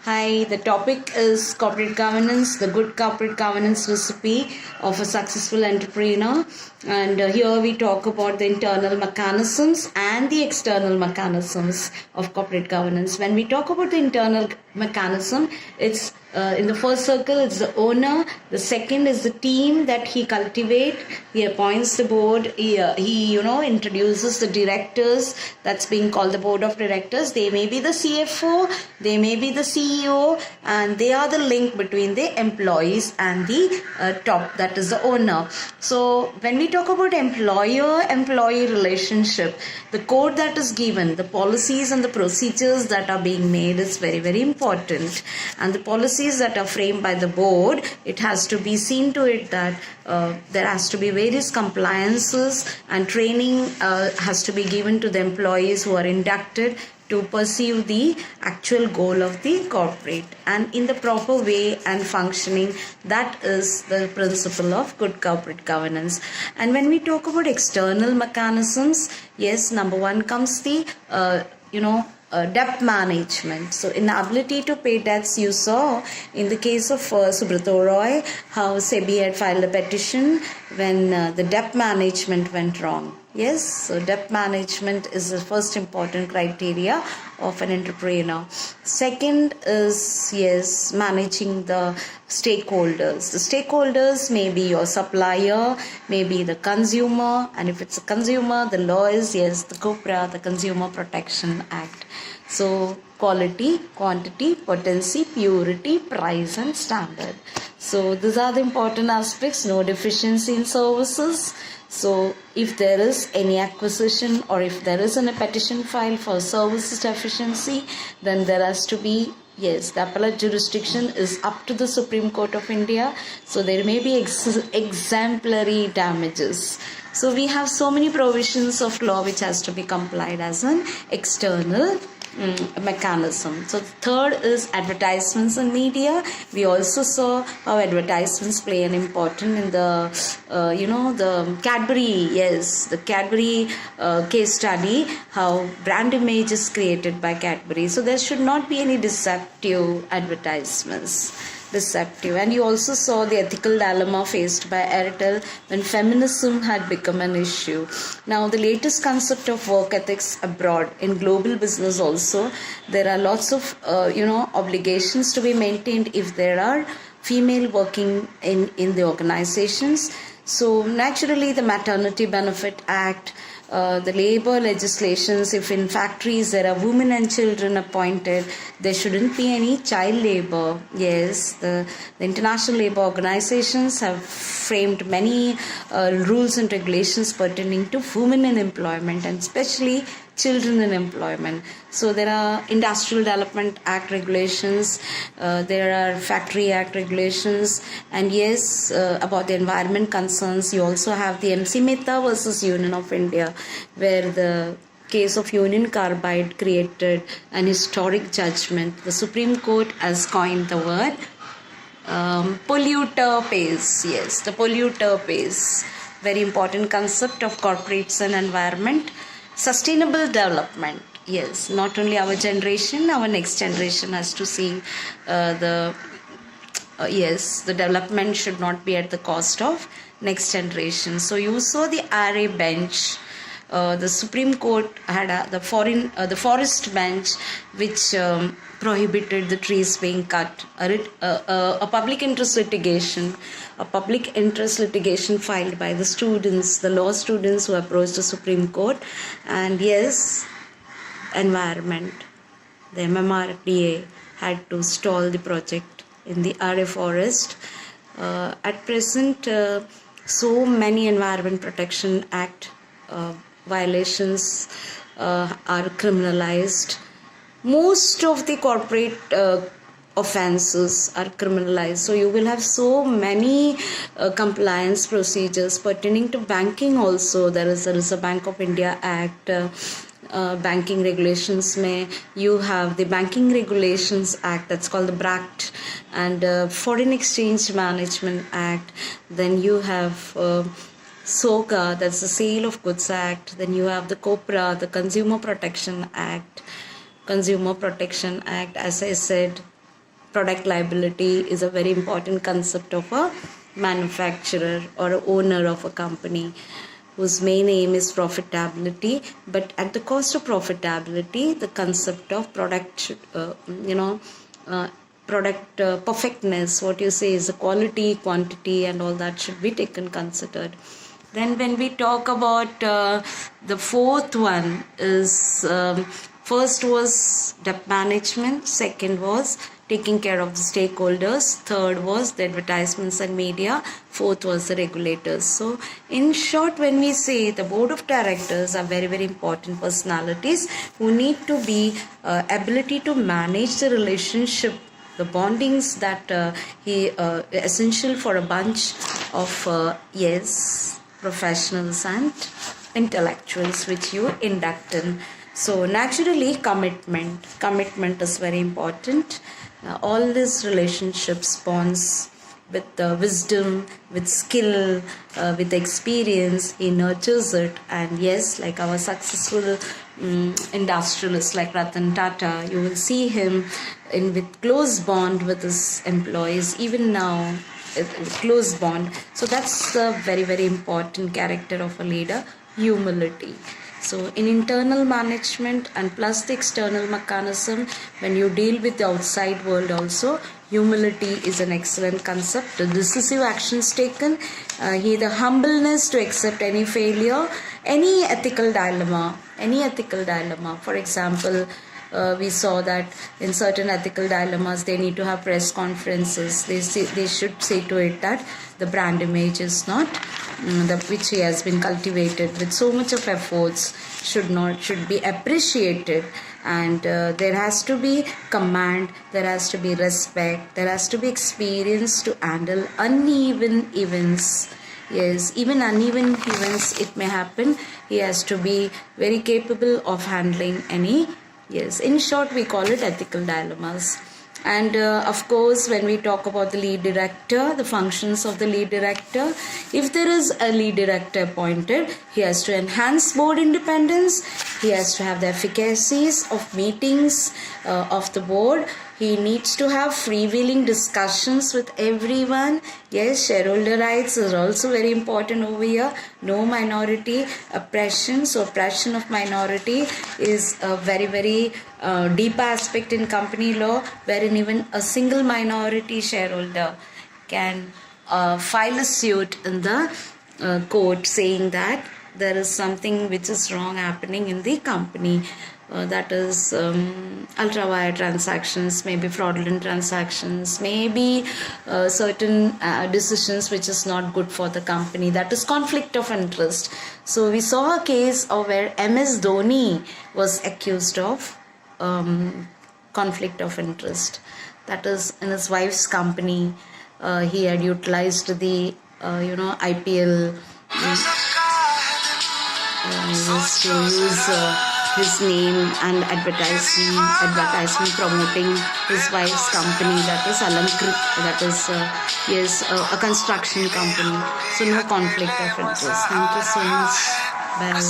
Hi, the topic is corporate governance, the good corporate governance recipe of a successful entrepreneur. And here we talk about the internal mechanisms and the external mechanisms of corporate governance. When we talk about the internal mechanism, it's in the first circle, it's the owner. The second is the team that he cultivates. He appoints the board. He introduces the directors. That's being called the board of directors. They may be the CFO. They may be the CEO, and they are the link between the employees and the top. That is the owner. So when we talk about employer-employee relationship, the code that is given, the policies and the procedures that are being made is very, very important. And the policies that are framed by the board, it has to be seen to it that there has to be various compliances and training has to be given to the employees who are inducted to pursue the actual goal of the corporate and in the proper way and functioning. That is the principle of good corporate governance. And when we talk about external mechanisms, yes, number one comes the debt management. So inability to pay debts, you saw in the case of Subrata Roy how SEBI had filed a petition when the debt management went wrong. Yes, so debt management is the first important criteria of an entrepreneur. Second is, yes, managing the stakeholders. The stakeholders may be your supplier, maybe the consumer, and if it's a consumer, the law is, yes, the COPRA, the Consumer Protection Act. So quality, quantity, potency, purity, price and standard. So these are the important aspects. No deficiency in services. So if there is any acquisition or if there is a petition filed for services deficiency, then there has to be, yes, the appellate jurisdiction is up to the Supreme Court of India. So there may be exemplary damages. So we have so many provisions of law which has to be complied as an external mechanism. So the third is advertisements and media. We also saw how advertisements play an important in the the Cadbury, yes, the Cadbury case study, how brand image is created by Cadbury. So there should not be any deceptive advertisements. And you also saw the ethical dilemma faced by Airtel when feminism had become an issue. Now, the latest concept of work ethics abroad in global business also, there are lots of obligations to be maintained if there are female working in the organizations. So naturally, the Maternity Benefit Act, the labor legislations, if in factories there are women and children appointed, there shouldn't be any child labor. Yes, the international labor organizations have framed many rules and regulations pertaining to women in employment and especially children in employment. So there are Industrial Development Act regulations, there are Factory Act regulations, and yes, about the environment concerns, you also have the MC Mehta versus Union of India, where the case of Union Carbide created an historic judgment. The Supreme Court has coined the word polluter pays. Yes, the polluter pays. Very important concept of corporates and environment. Sustainable development. Yes, not only our generation, our next generation has to see the development should not be at the cost of next generation. So you saw the RA bench. The Supreme Court had the forest bench, which prohibited the trees being cut. A public interest litigation filed by the students, the law students who approached the Supreme Court. And yes, environment, the MMRDA had to stall the project in the RA forest. At present, so many Environment Protection Act violations are criminalized. Most of the corporate offenses are criminalized. So you will have so many compliance procedures pertaining to banking also. There is a Bank of India Act, banking regulations you have the Banking Regulations Act, that's called the BRACT, and Foreign Exchange Management Act. Then you have SOGA, that's the Sale of Goods Act. Then you have the COPRA, the Consumer Protection Act, as I said. product liability is a very important concept of a manufacturer or a owner of a company whose main aim is profitability, but at the cost of profitability, the concept of product, product perfectness, what you say is the quality, quantity, and all that should be taken considered. Then when we talk about the fourth one is first was debt management, second was taking care of the stakeholders, third was the advertisements and media, fourth was the regulators. So in short, when we say the board of directors are very, very important personalities who need to be ability to manage the relationship, the bondings that essential for a bunch of professionals and intellectuals which you induct in. So naturally commitment is very important. All these relationships bonds with wisdom, with skill, with experience, he nurtures it. And yes, like our successful industrialists like Ratan Tata, you will see him with close bond with his employees, even now, close bond. So that's a very, very important character of a leader, humility. So in internal management and plus the external mechanism, when you deal with the outside world also, humility is an excellent concept. The decisive actions taken, the humbleness to accept any failure, any ethical dilemma. For example, we saw that in certain ethical dilemmas they need to have press conferences. They should say to it that the brand image is not which he has been cultivated with so much of efforts should be appreciated, and there has to be command, there has to be respect, there has to be experience to handle uneven events. Yes, even uneven events it may happen. He has to be very capable of handling any. Yes, in short, we call it ethical dilemmas. And of course, when we talk about the lead director, the functions of the lead director, if there is a lead director appointed, he has to enhance board independence, he has to have the efficacies of meetings of the board, he needs to have freewheeling discussions with everyone. Yes, shareholder rights is also very important over here. No minority oppression. So oppression of minority is a very, very deep aspect in company law, wherein even a single minority shareholder can file a suit in the court saying that there is something which is wrong happening in the company. That is ultra wire transactions, maybe fraudulent transactions, maybe certain decisions which is not good for the company. That is conflict of interest. So we saw a case of where MS Dhoni was accused of conflict of interest. That is in his wife's company. He had utilized the IPL. Was to use his name and advertisement promoting his wife's company, that is Alankrit, that is a construction company. So no conflict of interest. Thank you so much. Bye.